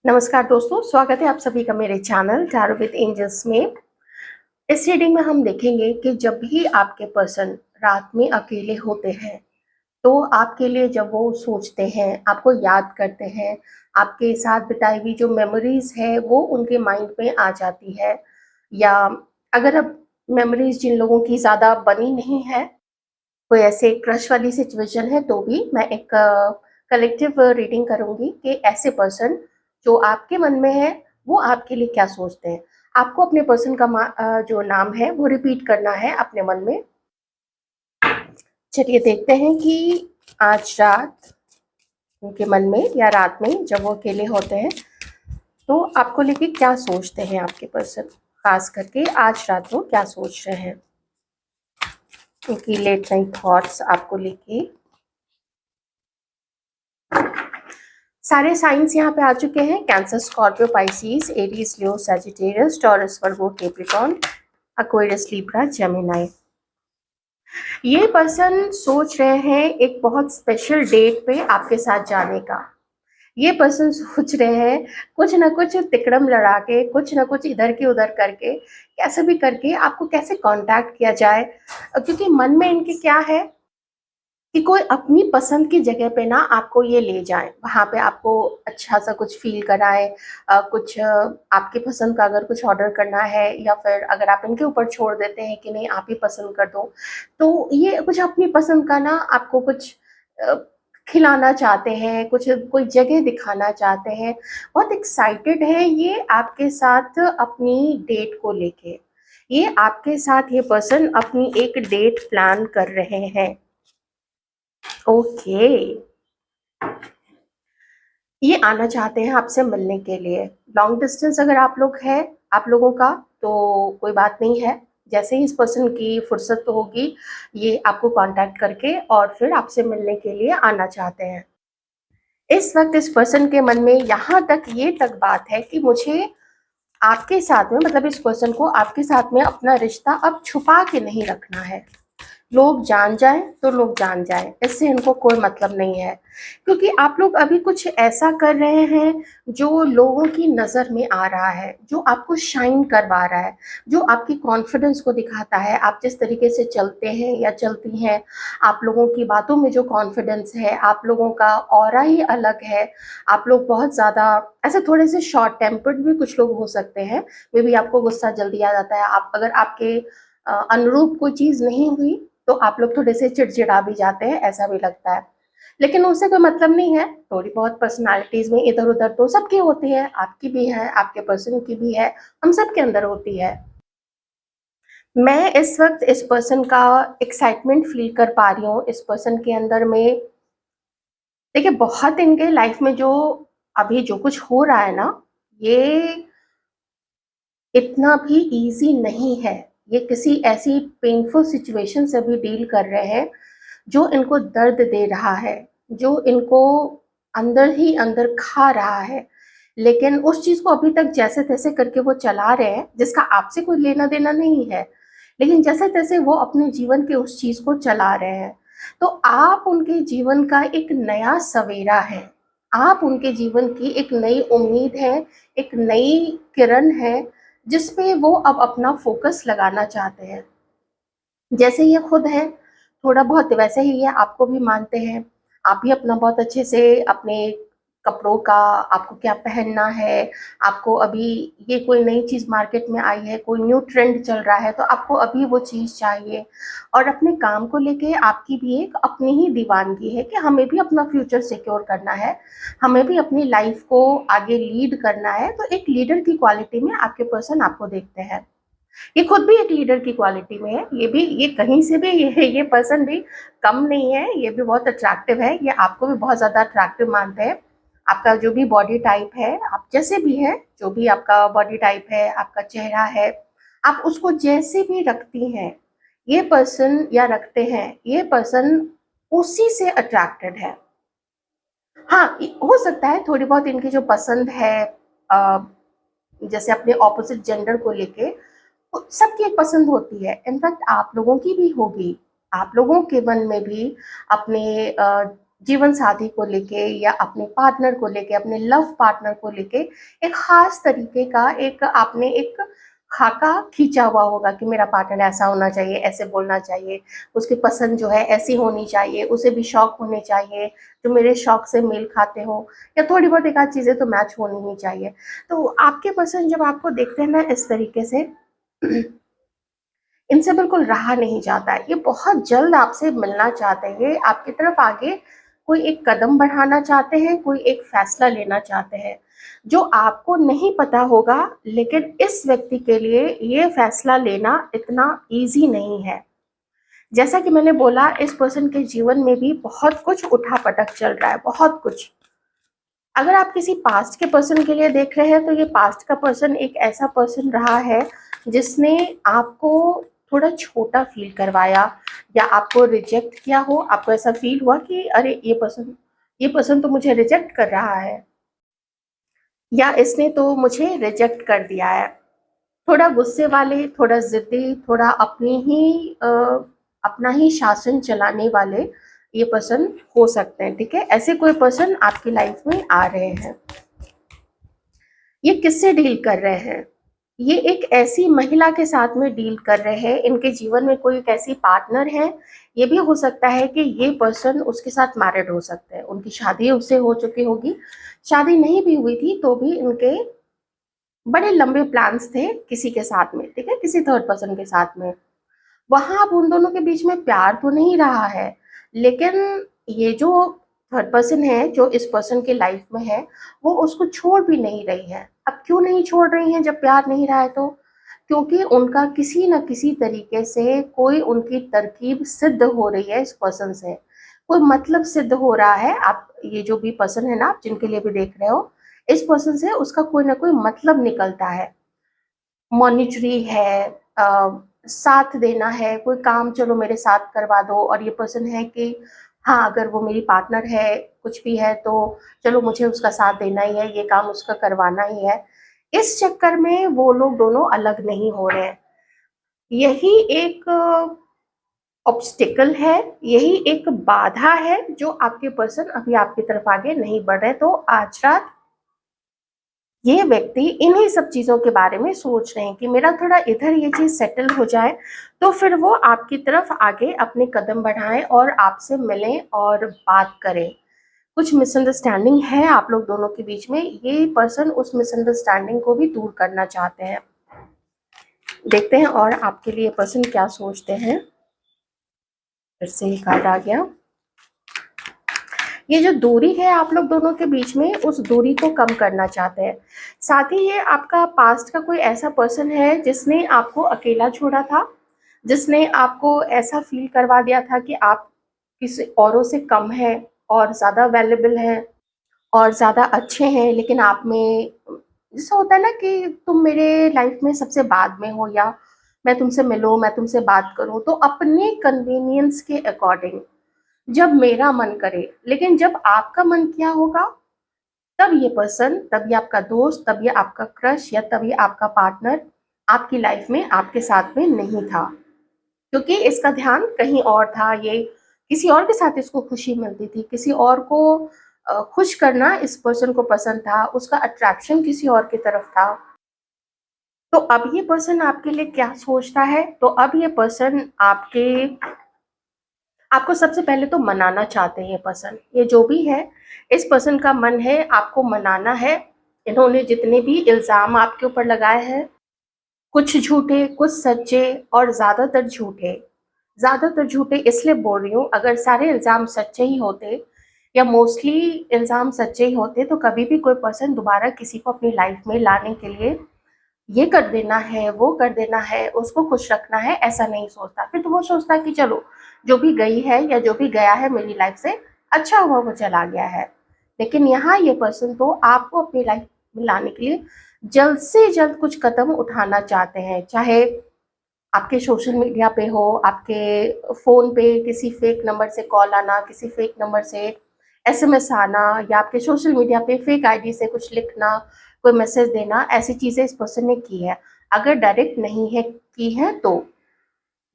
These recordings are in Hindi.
नमस्कार दोस्तों, स्वागत है आप सभी का मेरे चैनल टैरो विद एंजल्स में। इस रीडिंग में हम देखेंगे कि जब भी आपके पर्सन रात में अकेले होते हैं, तो आपके लिए जब वो सोचते हैं, आपको याद करते हैं, आपके साथ बिताई हुई जो मेमोरीज़ है, वो उनके माइंड में आ जाती है। या अगर अब मेमोरीज़ जिन लोगों की ज़्यादा बनी नहीं है, कोई ऐसे क्रश वाली सिचुएशन है, तो भी मैं एक कलेक्टिव रीडिंग करूँगी कि ऐसे पर्सन जो आपके मन में है, वो आपके लिए क्या सोचते हैं। आपको अपने पर्सन का जो नाम है, वो रिपीट करना है अपने मन में। चलिए देखते हैं कि आज रात उनके मन में या रात में जब वो अकेले होते हैं, तो आपको लेके क्या सोचते हैं आपके पर्सन। खास करके आज रात वो क्या सोच रहे हैं, उनकी लेट नाइट थॉट्स आपको लेके। सारे साइंस यहाँ पे आ चुके हैं। कैंसर, स्कॉर्पियो, पाइसिस, एरीज, लियो, सैजिटेरियस, टॉरस, वर्गो, कैप्रिकॉर्न, एक्वेरियस, लिब्रा, जेमिनी। ये पर्सन सोच रहे हैं एक बहुत स्पेशल डेट पे आपके साथ जाने का। ये पर्सन सोच रहे हैं कुछ ना कुछ तिकड़म लड़ा के, कुछ ना कुछ इधर की उधर करके, कैसे भी करके आपको कैसे कांटेक्ट किया जाए। क्योंकि मन में इनके क्या है कि कोई अपनी पसंद की जगह पे ना आपको ये ले जाए, वहाँ पे आपको अच्छा सा कुछ फ़ील कराएँ। कुछ आपकी पसंद का अगर कुछ ऑर्डर करना है, या फिर अगर आप इनके ऊपर छोड़ देते हैं कि नहीं आप ही पसंद कर दो, तो ये कुछ अपनी पसंद का ना आपको कुछ अ, खिलाना चाहते हैं, कुछ कोई जगह दिखाना चाहते हैं। बहुत एक्साइटेड है ये आपके साथ अपनी डेट को लेके। ये आपके साथ ये पर्सन अपनी एक डेट प्लान कर रहे हैं। ओके, ये आना चाहते हैं आपसे मिलने के लिए। लॉन्ग डिस्टेंस अगर आप लोग हैं, आप लोगों का, तो कोई बात नहीं है। जैसे ही इस पर्सन की फुर्सत होगी, ये आपको कांटेक्ट करके और फिर आपसे मिलने के लिए आना चाहते हैं। इस वक्त इस पर्सन के मन में यहाँ तक ये तक बात है कि मुझे आपके साथ में, मतलब इस पर्सन को आपके साथ में अपना रिश्ता अब छुपा के नहीं रखना है। लोग जान जाएँ तो लोग जान जाएँ, इससे इनको कोई मतलब नहीं है। क्योंकि आप लोग अभी कुछ ऐसा कर रहे हैं जो लोगों की नज़र में आ रहा है, जो आपको शाइन करवा रहा है, जो आपकी कॉन्फिडेंस को दिखाता है। आप जिस तरीके से चलते हैं या चलती हैं, आप लोगों की बातों में जो कॉन्फिडेंस है, आप लोगों का ऑरा ही अलग है। आप लोग बहुत ज़्यादा ऐसे थोड़े से शॉर्ट टेम्पर्ड भी कुछ लोग हो सकते हैं। मेबी आपको गुस्सा जल्दी आ जाता है। आप अगर आपके अनुरूप कोई चीज़ नहीं हुई, तो आप लोग थोड़े से चिड़चिड़ा भी जाते हैं, ऐसा भी लगता है। लेकिन उससे कोई मतलब नहीं है, थोड़ी बहुत पर्सनैलिटीज़ में इधर-उधर तो सबकी होती है, आपकी भी है, आपके पर्सन की भी है, हम सबके अंदर होती है। मैं इस वक़्त इस पर्सन का एक्साइटमेंट फ़ील कर पा रही हूँ, इस पर्सन के अंदर में। देखिए, बहुत इनके लाइफ़ में जो अभी जो कुछ हो रहा है ना, ये इतना भी ईज़ी नहीं है। ये किसी ऐसी पेनफुल सिचुएशन से भी डील कर रहे हैं, जो इनको दर्द दे रहा है, जो इनको अंदर ही अंदर खा रहा है। लेकिन उस चीज़ को अभी तक जैसे-तैसे करके वो चला रहे हैं, जिसका आपसे कोई लेना-देना नहीं है। लेकिन जैसे-तैसे वो अपने जीवन के उस चीज़ को चला रहे हैं। तो आप उनके जीवन का एक नया सवेरा हैं। आप उनके जीवन की एक नई उम्मीद है, एक नई किरण है, जिस पे वो अब अपना फ़ोकस लगाना चाहते हैं। जैसे ये खुद हैं, थोड़ा बहुत वैसे ही ये आपको भी मानते हैं। आप भी अपना बहुत अच्छे से अपने कपड़ों का, आपको क्या पहनना है, आपको अभी ये कोई नई चीज़ मार्केट में आई है, कोई न्यू ट्रेंड चल रहा है, तो आपको अभी वो चीज़ चाहिए। और अपने काम को लेके आपकी भी एक अपनी ही दीवानगी है कि हमें भी अपना फ्यूचर सिक्योर करना है, हमें भी अपनी लाइफ़ को आगे लीड करना है। तो एक लीडर की क्वालिटी में आपके पर्सन आपको देखते हैं। ये खुद भी एक लीडर की क्वालिटी में है। ये कहीं से भी ये पर्सन भी कम नहीं है, ये भी बहुत अट्रैक्टिव है। ये आपको भी बहुत ज़्यादा अट्रैक्टिव मानते हैं। आपका जो भी बॉडी टाइप है, आप जैसे भी हैं, जो भी आपका बॉडी टाइप है, आपका चेहरा है, आप उसको जैसे भी रखती हैं, ये पर्सन या रखते हैं, ये पर्सन उसी से अट्रैक्टेड है। हाँ, हो सकता है थोड़ी बहुत इनकी जो पसंद है, अ, जैसे अपने ऑपोजिट जेंडर को लेके, सबकी एक पसंद होती है। इनफैक्ट आप लोगों की भी होगी। आप लोगों के मन में भी अपने जीवन साथी को लेके या अपने पार्टनर को लेके, अपने लव पार्टनर को लेके एक ख़ास तरीके का एक आपने एक खाका खींचा हुआ होगा कि मेरा पार्टनर ऐसा होना चाहिए, ऐसे बोलना चाहिए, उसकी पसंद जो है ऐसी होनी चाहिए, उसे भी शौक होने चाहिए जो मेरे शौक से मेल खाते हो, या थोड़ी बहुत एक आध चीज़ें तो मैच होनी ही चाहिए। तो आपके पर्सन जब आपको देखते हैं ना इस तरीके से, इनसे बिल्कुल रहा नहीं जाता है। ये बहुत जल्द आपसे मिलना चाहते हैं, ये आपकी तरफ आगे कोई एक कदम बढ़ाना चाहते हैं, कोई एक फैसला लेना चाहते हैं, जो आपको नहीं पता होगा, लेकिन इस व्यक्ति के लिए ये फैसला लेना इतना ईज़ी नहीं है। जैसा कि मैंने बोला, इस पर्सन के जीवन में भी बहुत कुछ उठा-पटक चल रहा है, बहुत कुछ। अगर आप किसी पास्ट के पर्सन के लिए देख रहे हैं, तो ये पास्ट का पर्सन एक ऐसा पर्सन रहा है जिसने आपको थोड़ा छोटा फील करवाया, या आपको रिजेक्ट किया हो। आपको ऐसा फील हुआ कि अरे ये पर्सन तो मुझे रिजेक्ट कर रहा है, या इसने तो मुझे रिजेक्ट कर दिया है। थोड़ा गुस्से वाले, थोड़ा ज़िद्दी, थोड़ा अपना ही शासन चलाने वाले ये पर्सन हो सकते हैं, ठीक है? ऐसे कोई पर्सन आपकी लाइफ में आ रहे हैं। ये किससे डील कर रहे हैं? ये एक ऐसी महिला के साथ में डील कर रहे हैं, इनके जीवन में कोई एक ऐसी पार्टनर है। ये भी हो सकता है कि ये पर्सन उसके साथ मैरिड हो सकते हैं, उनकी शादी उससे हो चुकी होगी, शादी नहीं भी हुई थी तो भी इनके बड़े लंबे प्लान्स थे किसी के साथ में, ठीक है? किसी थर्ड पर्सन के साथ में। वहाँ अब उन दोनों के बीच में प्यार तो नहीं रहा है, लेकिन ये जो थर्ड पर्सन है, जो इस पर्सन की लाइफ में है, वो उसको छोड़ भी नहीं रही है। अब क्यों नहीं छोड़ रही हैं जब प्यार नहीं रहा है तो? क्योंकि उनका किसी न किसी तरीके से कोई उनकी तरकीब सिद्ध हो रही है इस पर्सन से। कोई मतलब सिद्ध हो रहा है। आप ये जो भी पर्सन है ना, आप जिनके लिए भी देख रहे हो, इस पर्सन से उसका कोई ना कोई मतलब निकलता है। मॉनिटरी है, साथ देना है, कोई काम चलो मेरे साथ करवा दो, और ये पर्सन है कि हाँ, अगर वो मेरी पार्टनर है, कुछ भी है तो चलो मुझे उसका साथ देना ही है, ये काम उसका करवाना ही है। इस चक्कर में वो लोग दोनों अलग नहीं हो रहे हैं। यही एक ऑब्स्टिकल है, यही एक बाधा है जो आपके पर्सन अभी आपकी तरफ आगे नहीं बढ़ रहे। तो आज रात ये व्यक्ति इन्हीं सब चीज़ों के बारे में सोच रहे हैं कि मेरा थोड़ा इधर ये चीज़ सेटल हो जाए, तो फिर वो आपकी तरफ आगे अपने कदम बढ़ाएँ और आपसे मिलें और बात करें। कुछ मिसअंडरस्टैंडिंग है आप लोग दोनों के बीच में, ये पर्सन उस मिसअंडरस्टैंडिंग को भी दूर करना चाहते हैं। देखते हैं और आपके लिए पर्सन क्या सोचते हैं। फिर से ये कार्ड आ गया। ये जो दूरी है आप लोग दोनों के बीच में, उस दूरी को कम करना चाहते हैं। साथ ही ये आपका पास्ट का कोई ऐसा पर्सन है जिसने आपको अकेला छोड़ा था, जिसने आपको ऐसा फील करवा दिया था कि आप किसी औरों से कम हैं और ज़्यादा वैल्यूएबल हैं और ज़्यादा अच्छे हैं, लेकिन आप में जैसा होता है ना कि तुम मेरे लाइफ में सबसे बाद में हो, या मैं तुमसे मिलूँ, मैं तुमसे बात करूँ तो अपने कन्वीनियंस के अकॉर्डिंग, जब मेरा मन करे। लेकिन जब आपका मन किया होगा, तब ये पर्सन, तब ये आपका दोस्त, तब ये आपका क्रश, या तब ये आपका पार्टनर आपकी लाइफ में आपके साथ में नहीं था, क्योंकि इसका ध्यान कहीं और था। ये किसी और के साथ इसको खुशी मिलती थी, किसी और को खुश करना इस पर्सन को पसंद था, उसका अट्रैक्शन किसी और की तरफ था। तो अब ये पर्सन आपके लिए क्या सोचता है? तो अब ये पर्सन आपको सबसे पहले तो मनाना चाहते हैं। ये पर्सन, ये जो भी है, इस पर्सन का मन है आपको मनाना है। इन्होंने जितने भी इल्ज़ाम आपके ऊपर लगाए हैं, कुछ झूठे, कुछ सच्चे, और ज़्यादातर झूठे इसलिए बोल रही हूँ, अगर सारे इल्ज़ाम सच्चे ही होते या मोस्टली इल्ज़ाम सच्चे ही होते, तो कभी भी कोई पर्सन दोबारा किसी को अपनी लाइफ में लाने के लिए ये कर देना है, वो कर देना है, उसको खुश रखना है, ऐसा नहीं सोचता। फिर तो वो सोचता कि चलो, जो भी गई है या जो भी गया है मेरी लाइफ से, अच्छा हुआ वो चला गया है। लेकिन यहाँ ये पर्सन तो आपको अपनी लाइफ में लाने के लिए जल्द से जल्द कुछ कदम उठाना चाहते हैं। चाहे आपके सोशल मीडिया पे हो, आपके फ़ोन पे किसी फेक नंबर से कॉल आना, किसी फेक नंबर से एसएमएस आना, या आपके सोशल मीडिया पे फेक आईडी से कुछ लिखना, कोई मैसेज देना, ऐसी चीज़ें इस पर्सन ने की है। अगर डायरेक्ट नहीं है की है तो,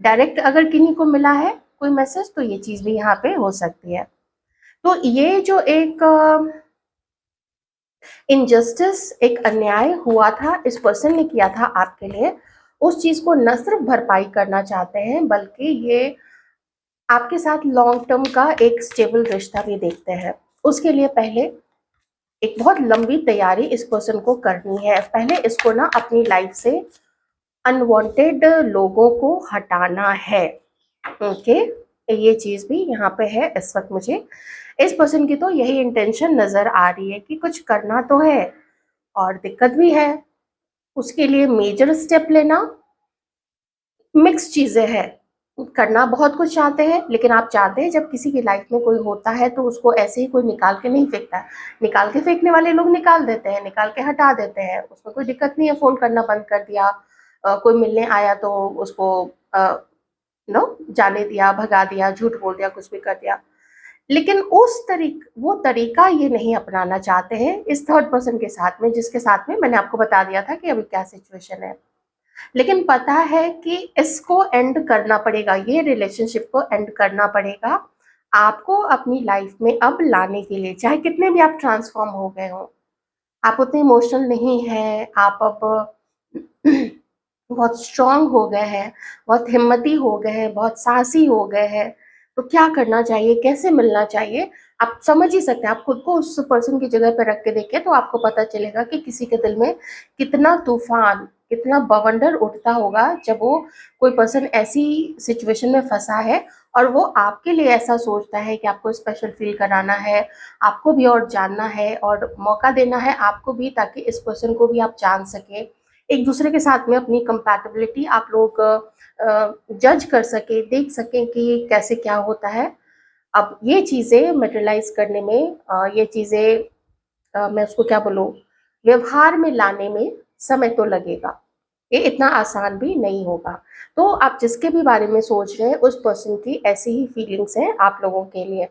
डायरेक्ट अगर किन्हीं को मिला है कोई मैसेज, तो ये चीज़ भी यहाँ पे हो सकती है। तो ये जो एक इनजस्टिस, एक अन्याय हुआ था, इस पर्सन ने किया था आपके लिए, उस चीज को न सिर्फ भरपाई करना चाहते हैं बल्कि ये आपके साथ लॉन्ग टर्म का एक स्टेबल रिश्ता भी देखते हैं। उसके लिए पहले एक बहुत लंबी तैयारी इस पर्सन को करनी है। पहले इसको ना अपनी लाइफ से अनवांटेड लोगों को हटाना है। ओके, ये चीज भी यहाँ पे है। इस वक्त मुझे इस पर्सन की तो यही इंटेंशन नजर आ रही है कि कुछ करना तो है और दिक्कत भी है। उसके लिए मेजर स्टेप लेना, मिक्स चीजें हैं। करना बहुत कुछ चाहते हैं, लेकिन आप चाहते हैं जब किसी की लाइफ में कोई होता है तो उसको ऐसे ही कोई निकाल के नहीं फेंकता है। निकाल के फेंकने वाले लोग निकाल देते हैं, निकाल के हटा देते हैं, उसमें कोई दिक्कत नहीं है। फोन करना बंद कर दिया, कोई मिलने आया तो उसको जाने दिया, भगा दिया, झूठ बोल दिया, कुछ भी कर दिया। लेकिन वो तरीका ये नहीं अपनाना चाहते हैं इस थर्ड पर्सन के साथ में, जिसके साथ में मैंने आपको बता दिया था कि अभी क्या सिचुएशन है। लेकिन पता है कि इसको एंड करना पड़ेगा, ये रिलेशनशिप को एंड करना पड़ेगा आपको अपनी लाइफ में अब लाने के लिए। चाहे कितने भी आप ट्रांसफॉर्म हो गए हो, आप उतने इमोशनल नहीं हैं, आप अब बहुत स्ट्रांग हो गए हैं, बहुत हिम्मती हो गए हैं, बहुत साहसी हो गए हैं। तो क्या करना चाहिए, कैसे मिलना चाहिए, आप समझ ही सकते हैं। आप खुद को उस पर्सन की जगह पर रख के देखें तो आपको पता चलेगा कि किसी के दिल में कितना तूफान, कितना बवंडर उठता होगा जब वो कोई पर्सन ऐसी सिचुएशन में फंसा है और वो आपके लिए ऐसा सोचता है कि आपको स्पेशल फील कराना है, आपको भी और जानना है और मौका देना है आपको भी, ताकि इस पर्सन को भी आप जान सकें। एक दूसरे के साथ में अपनी कंपैटिबिलिटी आप लोग जज कर सके, देख सकें कि कैसे क्या होता है। अब ये चीज़ें मटेरियलाइज करने में ये चीज़ें मैं उसको क्या बोलूँ, व्यवहार में लाने में समय तो लगेगा, ये इतना आसान भी नहीं होगा। तो आप जिसके भी बारे में सोच रहे हैं उस पर्सन की ऐसी ही फीलिंग्स हैं आप लोगों के लिए।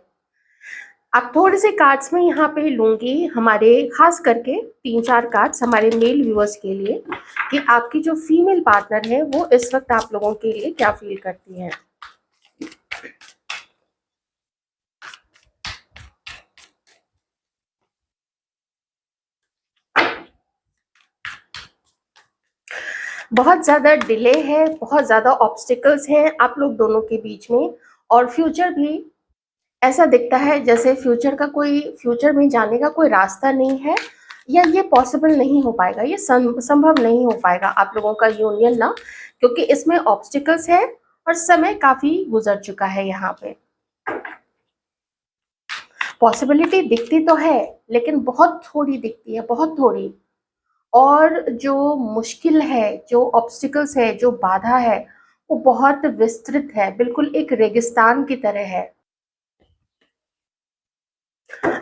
अब थोड़े से कार्ड्स में यहाँ पे लूंगी, हमारे खास करके 3-4 कार्ड्स हमारे मेल व्यूअर्स के लिए, कि आपकी जो फीमेल पार्टनर है वो इस वक्त आप लोगों के लिए क्या फील करती है। बहुत ज़्यादा डिले है, बहुत ज़्यादा ऑब्स्टिकल्स हैं आप लोग दोनों के बीच में, और फ्यूचर भी ऐसा दिखता है जैसे फ्यूचर में जाने का कोई रास्ता नहीं है, या ये पॉसिबल नहीं हो पाएगा, ये संभव नहीं हो पाएगा आप लोगों का यूनियन ना, क्योंकि इसमें ऑब्स्टिकल्स है और समय काफ़ी गुजर चुका है। यहाँ पे पॉसिबिलिटी दिखती तो है लेकिन बहुत थोड़ी दिखती है, बहुत थोड़ी। और जो मुश्किल है, जो ऑब्स्टिकल्स है, जो बाधा है, वो बहुत विस्तृत है, बिल्कुल एक रेगिस्तान की तरह है।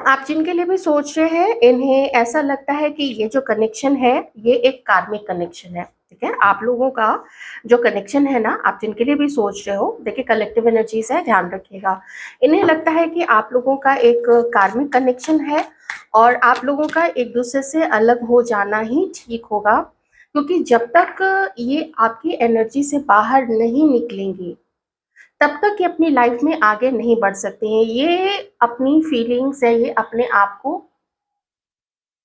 आप जिनके लिए भी सोच रहे हैं, इन्हें ऐसा लगता है कि ये जो कनेक्शन है ये एक कार्मिक कनेक्शन है। ठीक है, आप लोगों का जो कनेक्शन है ना, आप जिनके लिए भी सोच रहे हो, देखिए कलेक्टिव एनर्जीज है, ध्यान रखिएगा। इन्हें लगता है कि आप लोगों का एक कार्मिक कनेक्शन है और आप लोगों का एक दूसरे से अलग हो जाना ही ठीक होगा, क्योंकि जब तक ये आपकी एनर्जी से बाहर नहीं निकलेंगी तब तक ये अपनी लाइफ में आगे नहीं बढ़ सकती हैं। ये अपनी फीलिंग्स है, ये अपने आप को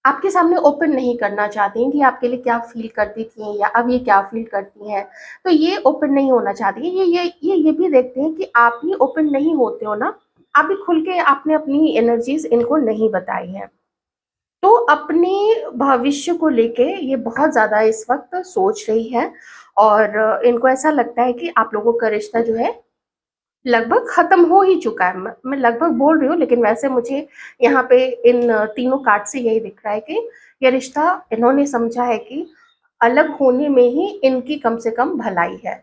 आपके सामने ओपन नहीं करना चाहती हैं कि आपके लिए क्या फील करती थी या अब ये क्या फील करती हैं। तो ये ओपन नहीं होना चाहती हैं। ये भी देखते हैं कि आप ही ओपन नहीं होते हो ना, आप भी खुल के आपने अपनी एनर्जीज इनको नहीं बताई हैं। तो अपने भविष्य को लेके ये बहुत ज़्यादा इस वक्त सोच रही है, और इनको ऐसा लगता है कि आप लोगों का रिश्ता जो है लगभग खत्म हो ही चुका है। मैं लगभग बोल रही हूँ, लेकिन वैसे मुझे यहाँ पे इन तीनों कार्ड से यही दिख रहा है कि ये रिश्ता इन्होंने समझा है कि अलग होने में ही इनकी कम से कम भलाई है।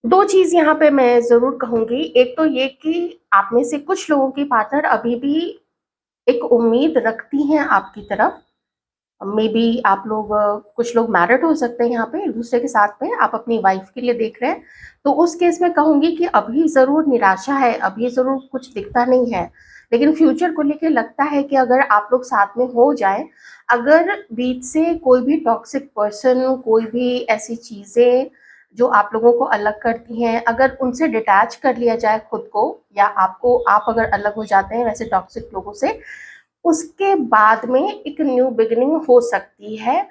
दो चीज यहाँ पे मैं जरूर कहूंगी, एक तो ये कि आप में से कुछ लोगों की पार्टनर अभी भी एक उम्मीद रखती हैं आपकी तरफ। मे बी आप लोग कुछ लोग मैरिड हो सकते हैं यहाँ पे एक दूसरे के साथ में, आप अपनी वाइफ के लिए देख रहे हैं, तो उस केस में कहूंगी कि अभी ज़रूर निराशा है, अभी ज़रूर कुछ दिखता नहीं है, लेकिन फ्यूचर को लेके लगता है कि अगर आप लोग साथ में हो जाए, अगर बीच से कोई भी टॉक्सिक पर्सन, कोई भी ऐसी चीज़ें जो आप लोगों को अलग करती हैं, अगर उनसे डिटैच कर लिया जाए खुद को, या आप अगर अलग हो जाते हैं वैसे टॉक्सिक लोगों से, उसके बाद में एक न्यू बिगिनिंग हो सकती है।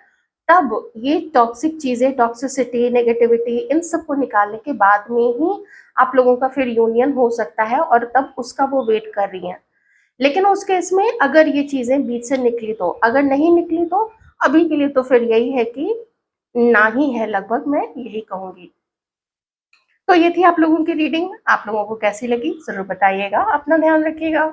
तब ये टॉक्सिक चीज़ें, टॉक्सिसिटी, नेगेटिविटी, इन सबको निकालने के बाद में ही आप लोगों का फिर यूनियन हो सकता है, और तब उसका वो वेट कर रही हैं। लेकिन उस केस में अगर ये चीज़ें बीच से निकली तो, अगर नहीं निकली तो अभी के लिए तो फिर यही है कि ना ही है, लगभग मैं यही कहूँगी। तो ये थी आप लोगों की रीडिंग। आप लोगों को कैसी लगी ज़रूर बताइएगा। अपना ध्यान रखिएगा।